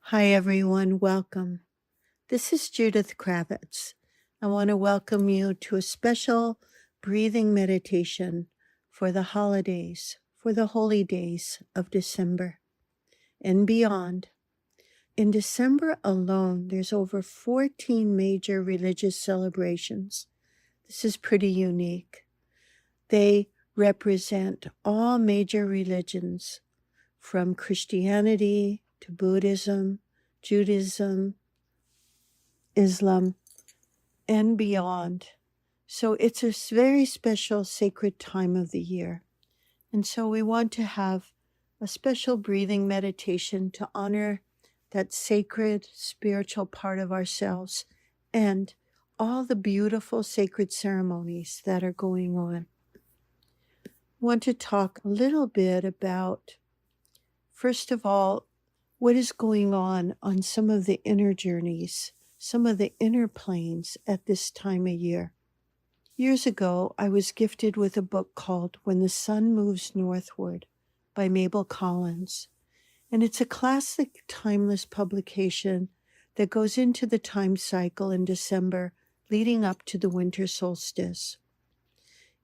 Hi, everyone. Welcome. This is Judith Kravitz. I want to welcome you to a special breathing meditation for the holidays, for the holy days of December and beyond. In December alone, there's over 14 major religious celebrations. This is pretty unique. They represent all major religions, from Christianity to Buddhism, Judaism, Islam, and beyond. So it's a very special sacred time of the year. And so we want to have a special breathing meditation to honor that sacred spiritual part of ourselves and all the beautiful sacred ceremonies that are going on. I want to talk a little bit about, first of all, what is going on some of the inner journeys, some of the inner planes at this time of year. Years ago, I was gifted with a book called When the Sun Moves Northward by Mabel Collins. And it's a classic, timeless publication that goes into the time cycle in December leading up to the winter solstice.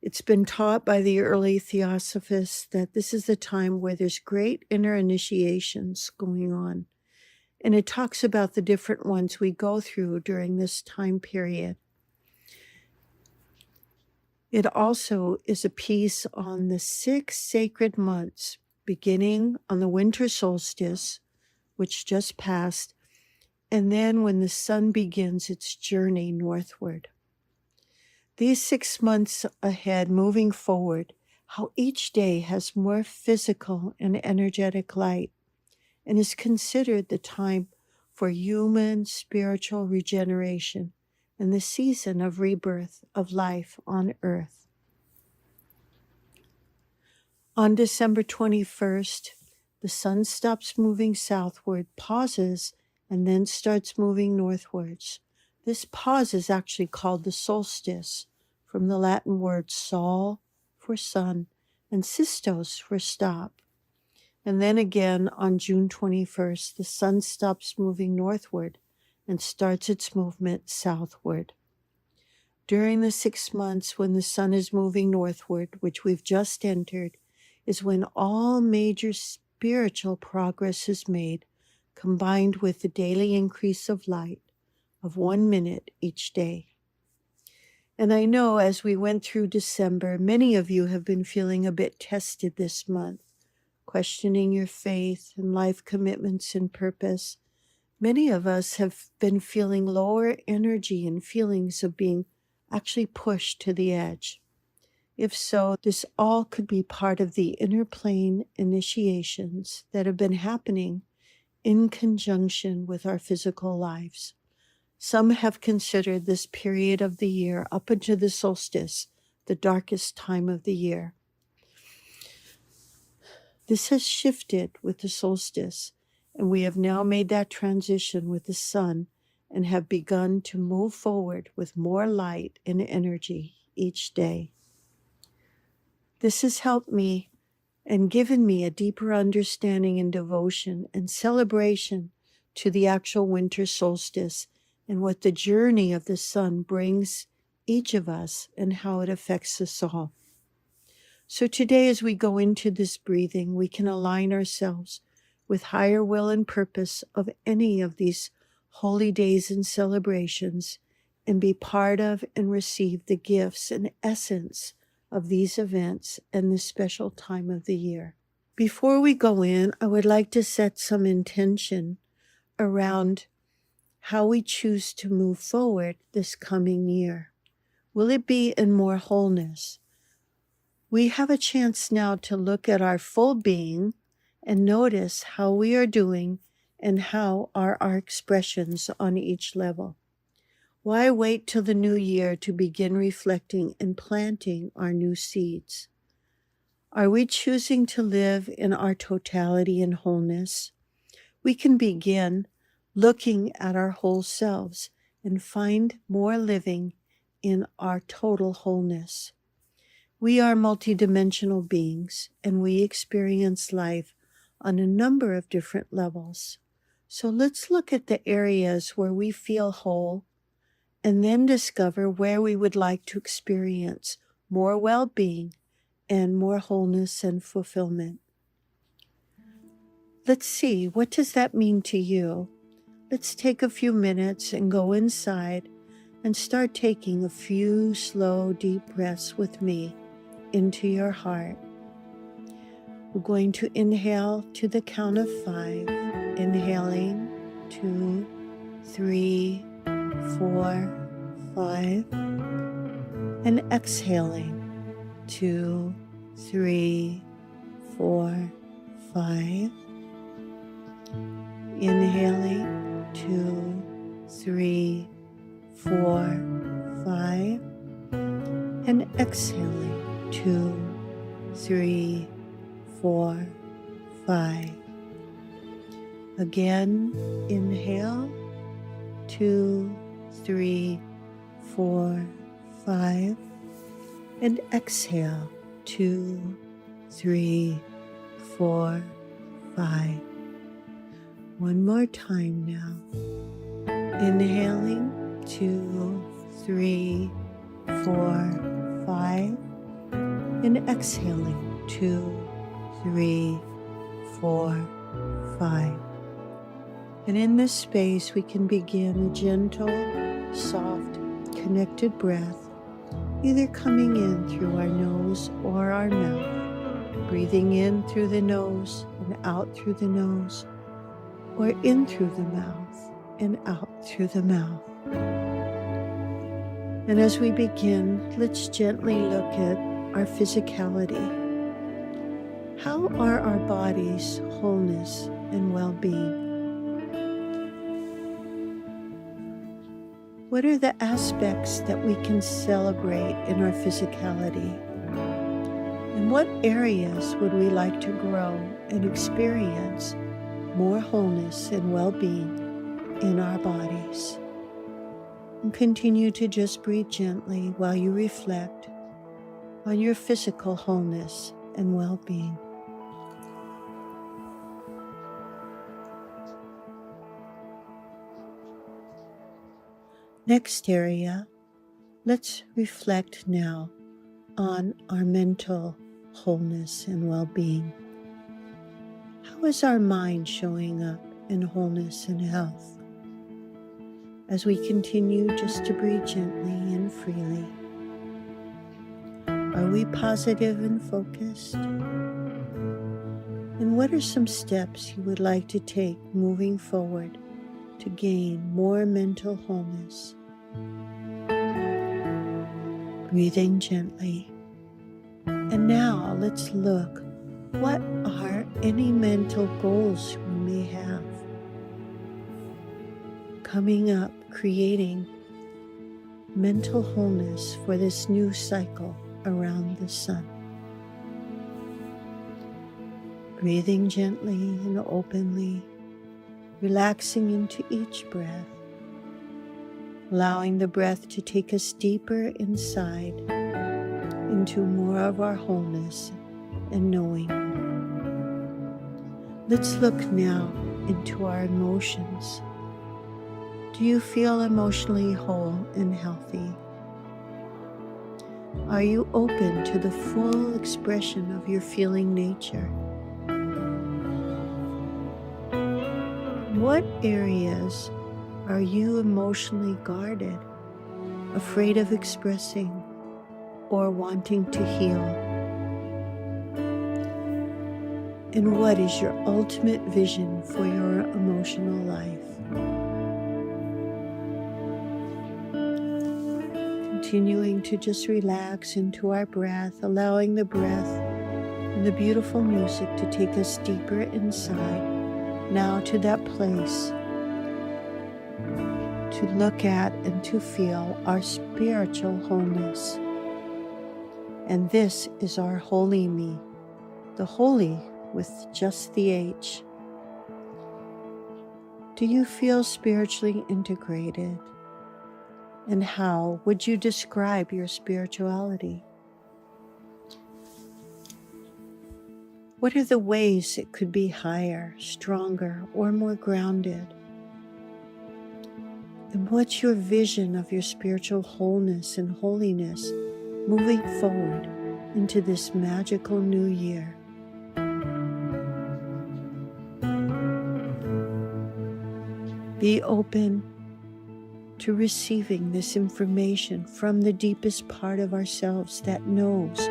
It's been taught by the early theosophists that this is the time where there's great inner initiations going on. And it talks about the different ones we go through during this time period. It also is a piece on the 6 sacred months, beginning on the winter solstice, which just passed, and then when the sun begins its journey northward. These 6 months ahead, moving forward, how each day has more physical and energetic light and is considered the time for human spiritual regeneration and the season of rebirth of life on earth. On December 21st, the sun stops moving southward, pauses, and then starts moving northwards. This pause is actually called the solstice, from the Latin word sol for sun and sistos for stop. And then again on June 21st, the sun stops moving northward and starts its movement southward. During the 6 months when the sun is moving northward, which we've just entered, is when all major spiritual progress is made, combined with the daily increase of light of 1 minute each day. And I know as we went through December, many of you have been feeling a bit tested this month, questioning your faith and life commitments and purpose. Many of us have been feeling lower energy and feelings of being actually pushed to the edge. If so, this all could be part of the inner plane initiations that have been happening in conjunction with our physical lives. Some have considered this period of the year up until the solstice the darkest time of the year. This has shifted with the solstice, and we have now made that transition with the sun and have begun to move forward with more light and energy each day. This has helped me and given me a deeper understanding and devotion and celebration to the actual winter solstice and what the journey of the sun brings each of us and how it affects us all. So today, as we go into this breathing, we can align ourselves with higher will and purpose of any of these holy days and celebrations and be part of and receive the gifts and essence of these events and this special time of the year. Before we go in, I would like to set some intention around how we choose to move forward this coming year. Will it be in more wholeness? We have a chance now to look at our full being and notice how we are doing and how are our expressions on each level. Why wait till the new year to begin reflecting and planting our new seeds? Are we choosing to live in our totality and wholeness? We can begin looking at our whole selves and find more living in our total wholeness. We are multidimensional beings, and we experience life on a number of different levels. So let's look at the areas where we feel whole and then discover where we would like to experience more well-being and more wholeness and fulfillment. Let's see, what does that mean to you? Let's take a few minutes and go inside and start taking a few slow, deep breaths with me into your heart. We're going to inhale to the count of 5, inhaling 2, 3, 4, 5, and exhaling 2, 3, 4, 5, inhaling 2, 3, 4, 5, and exhaling 2, 3, 4, 5. Again, inhale 2, 3, 4, 5, and exhale 2, 3, 4, 5. One more time now. Inhaling 2, 3, 4, 5, and exhaling 2, 3, 4, 5. And in this space, we can begin a gentle, soft, connected breath, either coming in through our nose or our mouth, breathing in through the nose and out through the nose, or in through the mouth and out through the mouth. And as we begin, let's gently look at our physicality. How are our bodies' wholeness and well-being? What are the aspects that we can celebrate in our physicality? And what areas would we like to grow and experience more wholeness and well-being in our bodies? And continue to just breathe gently while you reflect on your physical wholeness and well-being. Next area, let's reflect now on our mental wholeness and well-being. How is our mind showing up in wholeness and health? As we continue just to breathe gently and freely, are we positive and focused? And what are some steps you would like to take moving forward to gain more mental wholeness? Breathing gently. And now let's look. What are any mental goals we may have? Coming up, creating mental wholeness for this new cycle around the sun. Breathing gently and openly, relaxing into each breath, allowing the breath to take us deeper inside into more of our wholeness and knowing. Let's look now into our emotions. Do you feel emotionally whole and healthy? Are you open to the full expression of your feeling nature? What areas are you emotionally guarded, afraid of expressing, or wanting to heal? And what is your ultimate vision for your emotional life? Continuing to just relax into our breath, allowing the breath and the beautiful music to take us deeper inside, now to that place to look at and to feel our spiritual wholeness. And this is our holy me, the holy with just the H. Do you feel spiritually integrated? And how would you describe your spirituality? What are the ways it could be higher, stronger, or more grounded? And what's your vision of your spiritual wholeness and holiness moving forward into this magical new year? Be open to receiving this information from the deepest part of ourselves that knows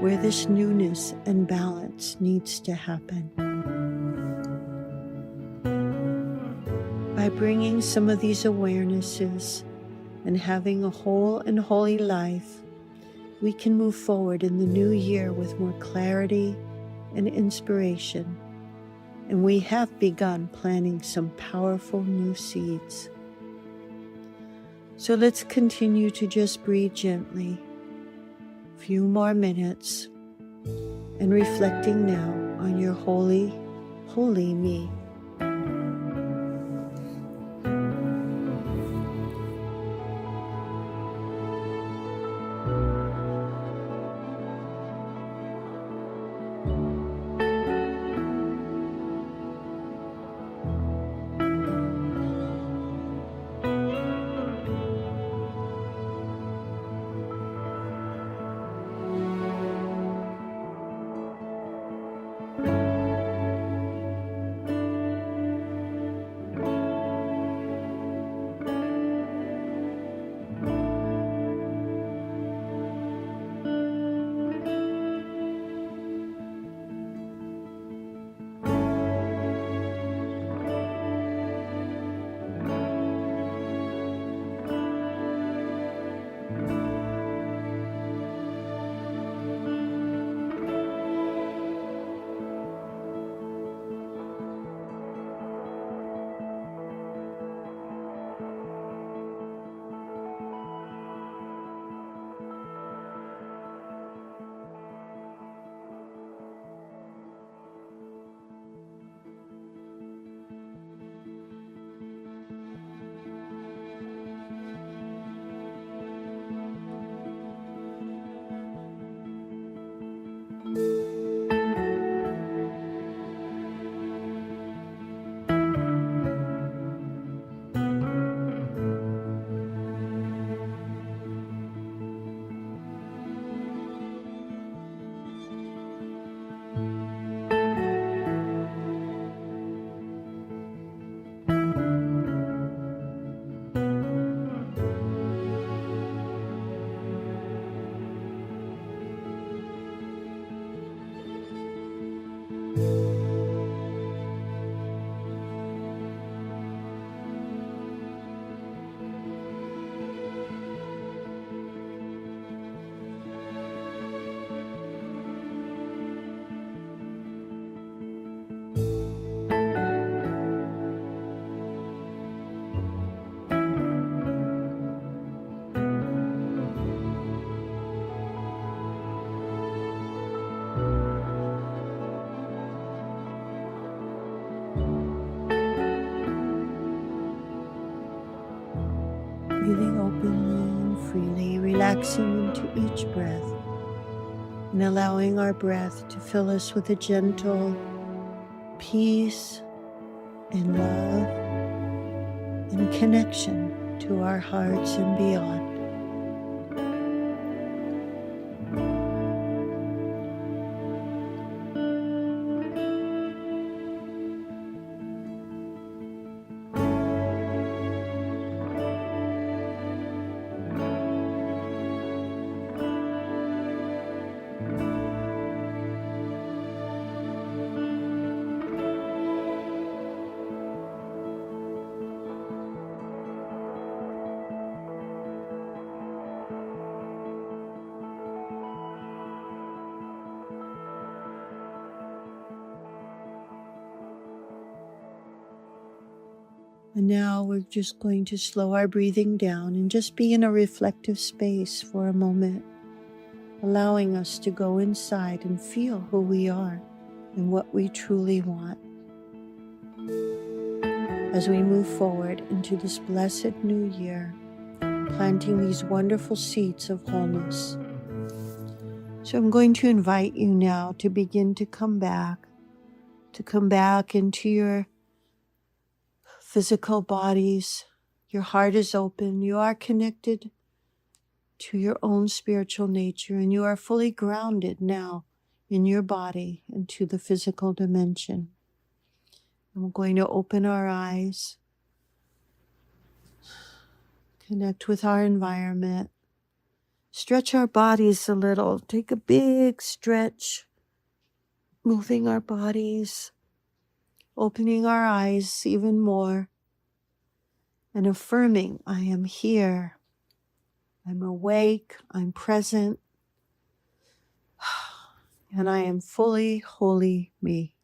where this newness and balance needs to happen. By bringing some of these awarenesses and having a whole and holy life, we can move forward in the new year with more clarity and inspiration. And we have begun planting some powerful new seeds. So let's continue to just breathe gently, a few more minutes, and reflecting now on your holy, holy me. Breathing openly and freely, relaxing into each breath, and allowing our breath to fill us with a gentle peace and love and connection to our hearts and beyond. And now we're just going to slow our breathing down and just be in a reflective space for a moment, allowing us to go inside and feel who we are and what we truly want. As we move forward into this blessed new year, planting these wonderful seeds of wholeness. So I'm going to invite you now to begin to come back into your physical bodies. Your heart is open. You are connected to your own spiritual nature, and you are fully grounded now in your body and to the physical dimension. And we're going to open our eyes, connect with our environment, stretch our bodies a little, take a big stretch, moving our bodies, opening our eyes even more, and affirming, I am here, I'm awake, I'm present, and I am fully, wholly me.